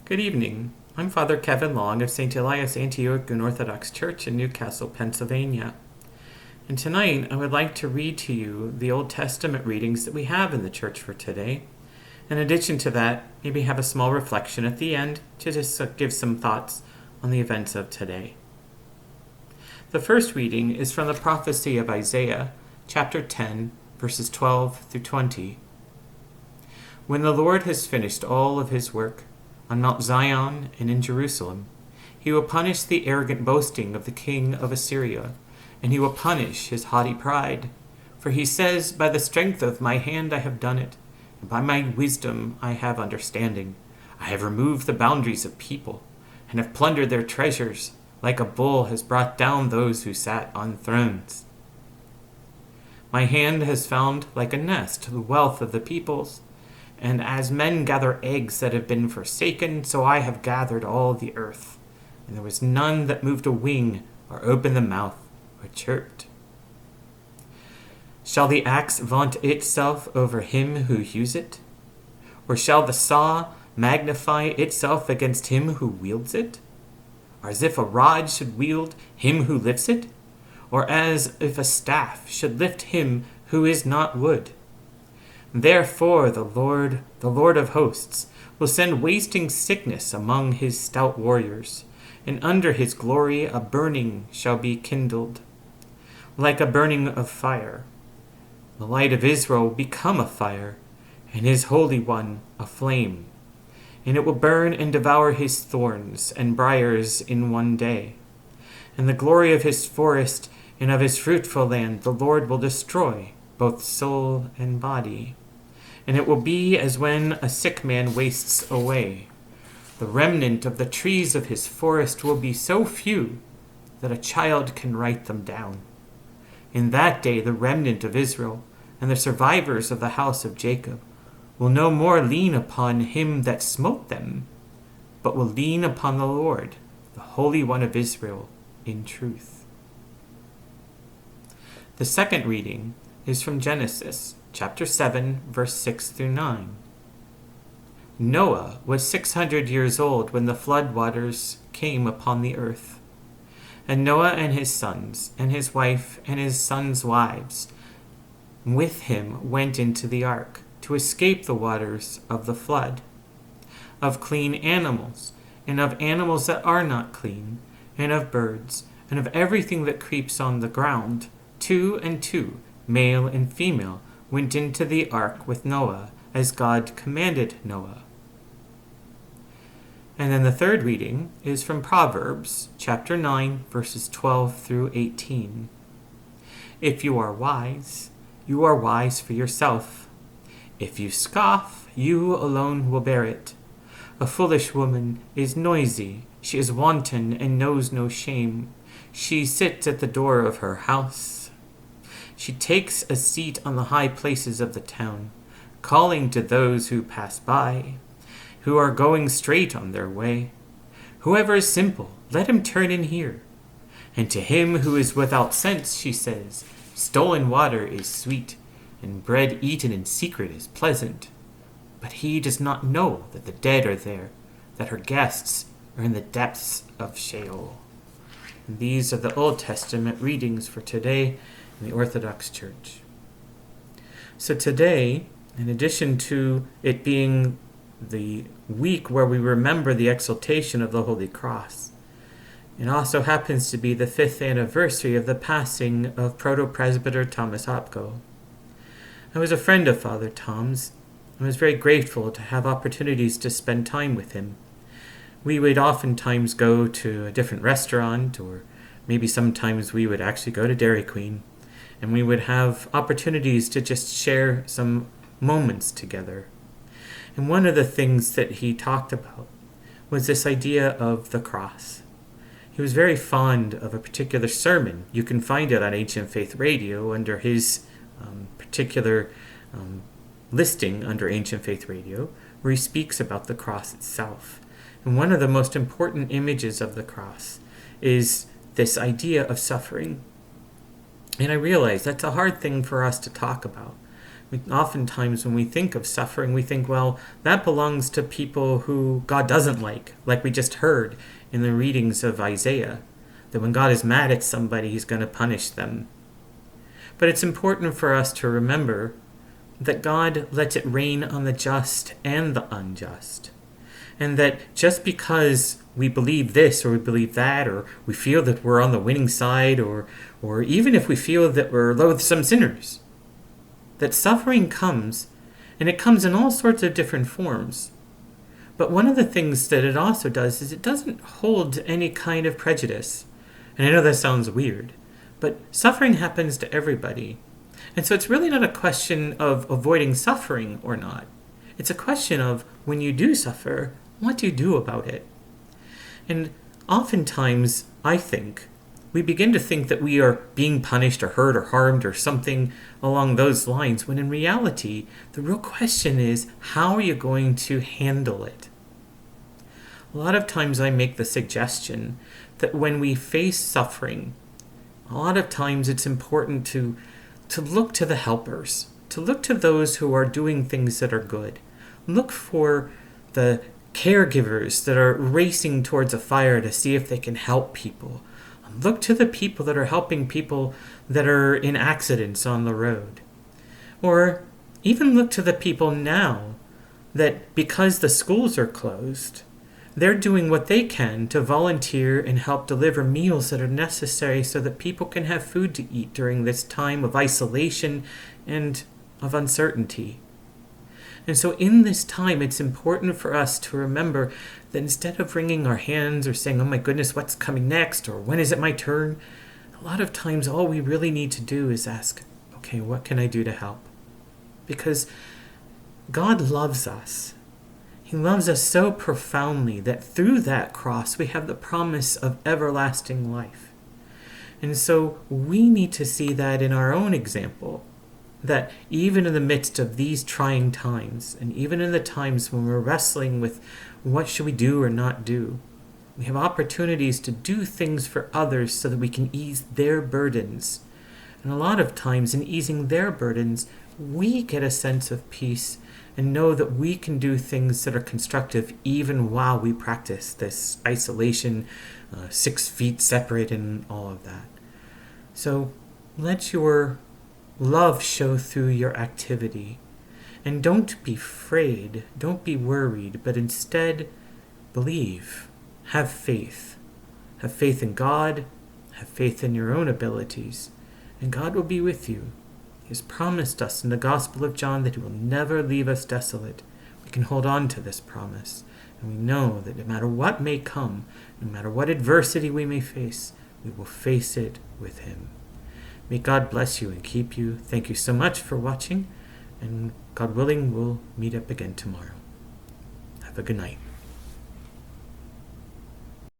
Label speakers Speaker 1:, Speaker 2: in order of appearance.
Speaker 1: Good evening. I'm Father Kevin Long of St. Elias Antiochian Orthodox Church in Newcastle, Pennsylvania. And tonight I would like to read to you the Old Testament readings that we have in the church for today. In addition to that, maybe have a small reflection at the end to just give some thoughts on the events of today. The first reading is from the prophecy of Isaiah, chapter 10, verses 12 through 20. When the Lord has finished all of his work on Mount Zion and in Jerusalem, he will punish the arrogant boasting of the king of Assyria, and he will punish his haughty pride. For he says, by the strength of my hand I have done it, and by my wisdom I have understanding. I have removed the boundaries of people, and have plundered their treasures, like a bull has brought down those who sat on thrones. My hand has found like a nest the wealth of the peoples, and as men gather eggs that have been forsaken, so I have gathered all the earth. And there was none that moved a wing, or opened the mouth, or chirped. Shall the axe vaunt itself over him who hews it? Or shall the saw magnify itself against him who wields it? Or as if a rod should wield him who lifts it? Or as if a staff should lift him who is not wood? Therefore the Lord of hosts, will send wasting sickness among his stout warriors, and under his glory a burning shall be kindled, like a burning of fire. The light of Israel will become a fire, and his Holy One a flame, and it will burn and devour his thorns and briars in one day. And the glory of his forest and of his fruitful land the Lord will destroy, both soul and body. And it will be as when a sick man wastes away. The remnant of the trees of his forest will be so few that a child can write them down. In that day the remnant of Israel and the survivors of the house of Jacob will no more lean upon him that smote them, but will lean upon the Lord, the Holy One of Israel, in truth. The second reading is from Genesis, chapter 7, verse 6 through 9. Noah was 600 years old when the flood waters came upon the earth. And Noah and his sons, and his wife, and his sons' wives, with him went into the ark to escape the waters of the flood, of clean animals, and of animals that are not clean, and of birds, and of everything that creeps on the ground. 2 and 2, male and female, went into the ark with Noah, as God commanded Noah. And then the third reading is from Proverbs, chapter 9, verses 12 through 18. If you are wise for yourself. If you scoff, you alone will bear it. A foolish woman is noisy, she is wanton and knows no shame. She sits at the door of her house. She takes a seat on the high places of the town, calling to those who pass by, who are going straight on their way. Whoever is simple, let him turn in here. And to him who is without sense, she says, stolen water is sweet, and bread eaten in secret is pleasant. But he does not know that the dead are there, that her guests are in the depths of Sheol. And these are the Old Testament readings for today in the Orthodox Church. So today, in addition to it being the week where we remember the exaltation of the Holy Cross, it also happens to be the 5th anniversary of the passing of Proto-Presbyter Thomas Hopko. I was a friend of Father Tom's. I was very grateful to have opportunities to spend time with him. We would oftentimes go to a different restaurant, or maybe sometimes we would actually go to Dairy Queen, and we would have opportunities to just share some moments together. And one of the things that he talked about was this idea of the cross. He was very fond of a particular sermon. You can find it on Ancient Faith Radio under his particular listing under Ancient Faith Radio, where he speaks about the cross itself. And one of the most important images of the cross is this idea of suffering. And I realize that's a hard thing for us to talk about, Oftentimes when we think of suffering, we think, well, that belongs to people who God doesn't like we just heard in the readings of Isaiah, that when God is mad at somebody, he's going to punish them. But it's important for us to remember that God lets it rain on the just and the unjust. And that just because we believe this or we believe that, or we feel that we're on the winning side, or even if we feel that we're loathsome sinners, that suffering comes, and it comes in all sorts of different forms. But one of the things that it also does is it doesn't hold any kind of prejudice. And I know that sounds weird, but suffering happens to everybody. And so it's really not a question of avoiding suffering or not. It's a question of, when you do suffer, what do you do about it? And oftentimes, I think, we begin to think that we are being punished or hurt or harmed or something along those lines, when in reality, the real question is, how are you going to handle it? A lot of times I make the suggestion that when we face suffering, a lot of times it's important to look to the helpers, to look to those who are doing things that are good. Look for the caregivers that are racing towards a fire to see if they can help people. Look to the people that are helping people that are in accidents on the road. Or even look to the people now that, because the schools are closed, they're doing what they can to volunteer and help deliver meals that are necessary so that people can have food to eat during this time of isolation and of uncertainty. And so in this time, it's important for us to remember that instead of wringing our hands or saying, oh my goodness, what's coming next? Or when is it my turn? A lot of times all we really need to do is ask, okay, what can I do to help? Because God loves us. He loves us so profoundly that through that cross we have the promise of everlasting life. And so we need to see that in our own example, that even in the midst of these trying times, and even in the times when we're wrestling with what should we do or not do, we have opportunities to do things for others so that we can ease their burdens. And a lot of times in easing their burdens, we get a sense of peace and know that we can do things that are constructive even while we practice this isolation, 6 feet separated and all of that. So let your love show through your activity. And don't be afraid, don't be worried, but instead believe, have faith. Have faith in God, have faith in your own abilities, and God will be with you. He has promised us in the Gospel of John that he will never leave us desolate. We can hold on to this promise, and we know that no matter what may come, no matter what adversity we may face, we will face it with him. May God bless you and keep you. Thank you so much for watching, and God willing, we'll meet up again tomorrow. Have a good night.